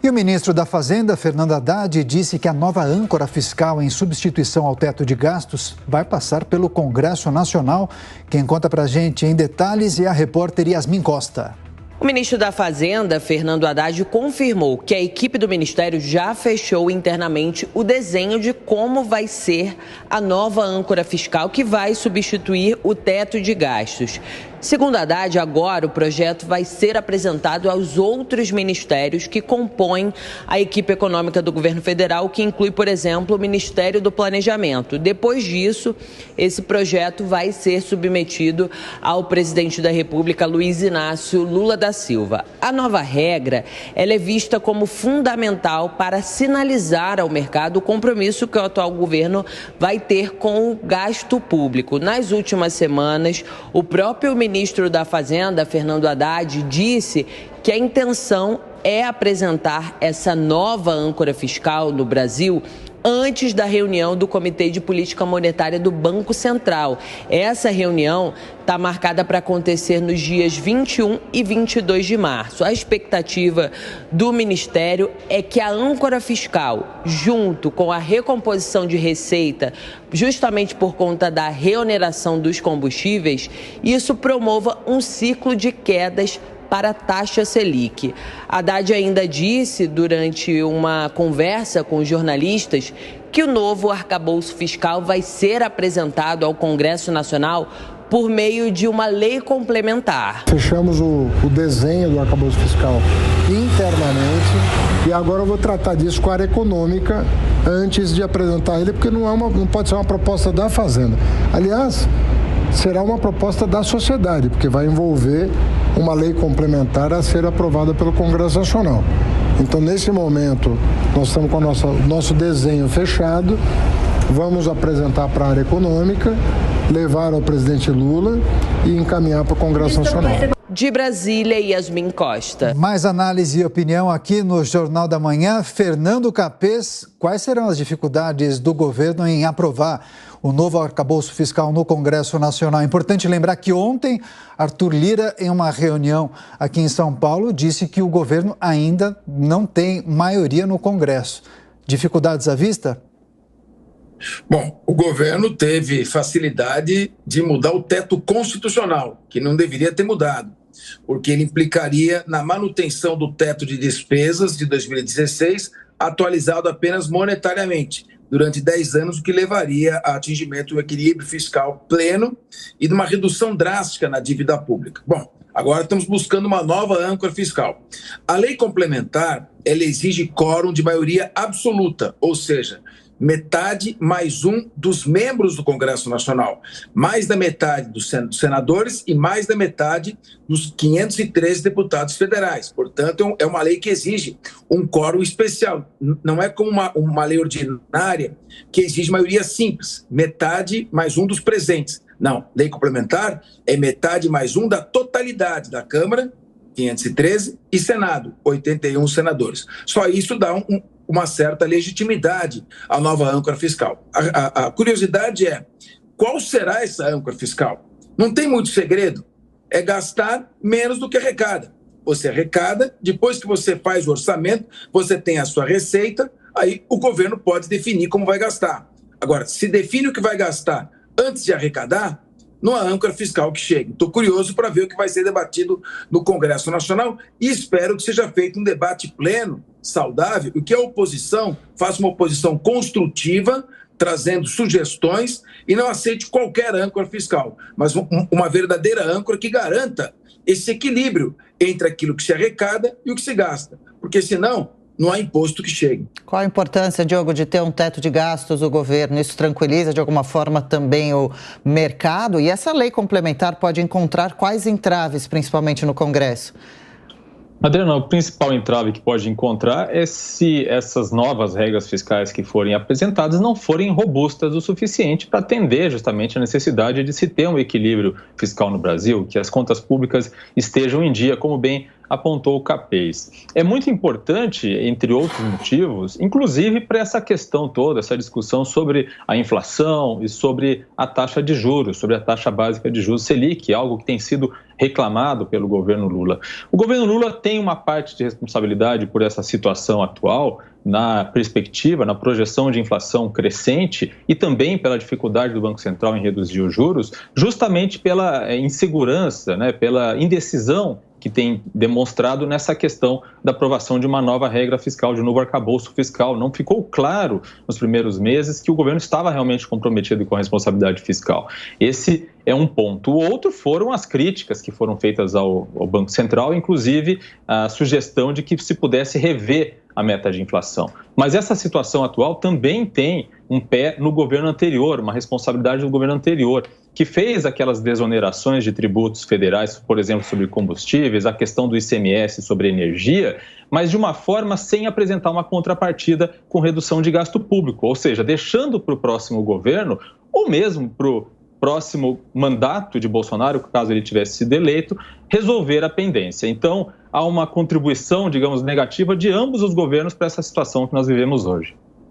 E o ministro da Fazenda, Fernando Haddad, disse que a nova âncora fiscal em substituição ao teto de gastos vai passar pelo Congresso Nacional. Quem conta pra gente em detalhes é a repórter Yasmin Costa. O ministro da Fazenda, Fernando Haddad, confirmou que a equipe do ministério já fechou internamente o desenho de como vai ser a nova âncora fiscal que vai substituir o teto de gastos. Segundo Haddad, agora o projeto vai ser apresentado aos outros ministérios que compõem a equipe econômica do governo federal, que inclui, por exemplo, o Ministério do Planejamento. Depois disso, esse projeto vai ser submetido ao presidente da República, Luiz Inácio Lula da Silva. A nova regra, ela é vista como fundamental para sinalizar ao mercado o compromisso que o atual governo vai ter com o gasto público. Nas últimas semanas, o próprio ministro da Fazenda, Fernando Haddad, disse que a intenção é apresentar essa nova âncora fiscal no Brasil antes da reunião do Comitê de Política Monetária do Banco Central. Essa reunião está marcada para acontecer nos dias 21 e 22 de março. A expectativa do Ministério é que a âncora fiscal, junto com a recomposição de receita, justamente por conta da reoneração dos combustíveis, isso promova um ciclo de quedas para a taxa Selic. Haddad ainda disse, durante uma conversa com jornalistas, que o novo arcabouço fiscal vai ser apresentado ao Congresso Nacional por meio de uma lei complementar. Fechamos o desenho do arcabouço fiscal internamente e agora eu vou tratar disso com a área econômica antes de apresentar ele, porque não pode ser uma proposta da Fazenda. Aliás, será uma proposta da sociedade, porque vai envolver uma lei complementar a ser aprovada pelo Congresso Nacional. Então, nesse momento, nós estamos com o nosso desenho fechado, vamos apresentar para a área econômica, levar ao presidente Lula e encaminhar para o Congresso Nacional. De Brasília, Yasmin Costa. Mais análise e opinião aqui no Jornal da Manhã. Fernando Capês, quais serão as dificuldades do governo em aprovar o novo arcabouço fiscal no Congresso Nacional? Importante lembrar que ontem, Arthur Lira, em uma reunião aqui em São Paulo, disse que o governo ainda não tem maioria no Congresso. Dificuldades à vista? Bom, o governo teve facilidade de mudar o teto constitucional, que não deveria ter mudado, porque ele implicaria na manutenção do teto de despesas de 2016, atualizado apenas monetariamente, durante 10 anos, o que levaria a atingimento do equilíbrio fiscal pleno e de uma redução drástica na dívida pública. Bom, agora estamos buscando uma nova âncora fiscal. A lei complementar, ela exige quórum de maioria absoluta, ou seja, metade mais um dos membros do Congresso Nacional, mais da metade dos senadores e mais da metade dos 513 deputados federais. Portanto, é uma lei que exige um quórum especial. Não é como uma lei ordinária que exige maioria simples, metade mais um dos presentes. Não, lei complementar é metade mais um da totalidade da Câmara, 513, e Senado, 81 senadores. Só isso dá uma certa legitimidade à nova âncora fiscal. A curiosidade é, qual será essa âncora fiscal? Não tem muito segredo, é gastar menos do que arrecada. Você arrecada, depois que você faz o orçamento, você tem a sua receita, aí o governo pode definir como vai gastar. Agora, se define o que vai gastar antes de arrecadar, não há âncora fiscal que chegue. Estou curioso para ver o que vai ser debatido no Congresso Nacional e espero que seja feito um debate pleno, saudável, e que a oposição faça uma oposição construtiva, trazendo sugestões e não aceite qualquer âncora fiscal, mas uma verdadeira âncora que garanta esse equilíbrio entre aquilo que se arrecada e o que se gasta, porque senão não há imposto que chegue. Qual a importância, Diogo, de ter um teto de gastos do governo? Isso tranquiliza de alguma forma também o mercado? E essa lei complementar pode encontrar quais entraves, principalmente no Congresso? Adriana, o principal entrave que pode encontrar é se essas novas regras fiscais que forem apresentadas não forem robustas o suficiente para atender justamente a necessidade de se ter um equilíbrio fiscal no Brasil, que as contas públicas estejam em dia, como bem apontou o CAPES. É muito importante, entre outros motivos, inclusive para essa questão toda, essa discussão sobre a inflação e sobre a taxa de juros, sobre a taxa básica de juros Selic, algo que tem sido reclamado pelo governo Lula. O governo Lula tem uma parte de responsabilidade por essa situação atual, na perspectiva, na projeção de inflação crescente e também pela dificuldade do Banco Central em reduzir os juros, justamente pela insegurança, né, pela indecisão que tem demonstrado nessa questão da aprovação de uma nova regra fiscal, de um novo arcabouço fiscal. Não ficou claro nos primeiros meses que o governo estava realmente comprometido com a responsabilidade fiscal. Esse é um ponto. O outro foram as críticas que foram feitas ao Banco Central, inclusive a sugestão de que se pudesse rever a meta de inflação. Mas essa situação atual também tem um pé no governo anterior, uma responsabilidade do governo anterior, que fez aquelas desonerações de tributos federais, por exemplo, sobre combustíveis, a questão do ICMS sobre energia, mas de uma forma sem apresentar uma contrapartida com redução de gasto público, ou seja, deixando para o próximo governo, ou mesmo para o próximo mandato de Bolsonaro, caso ele tivesse sido eleito, resolver a pendência. Então, há uma contribuição, digamos, negativa de ambos os governos para essa situação que nós vivemos hoje.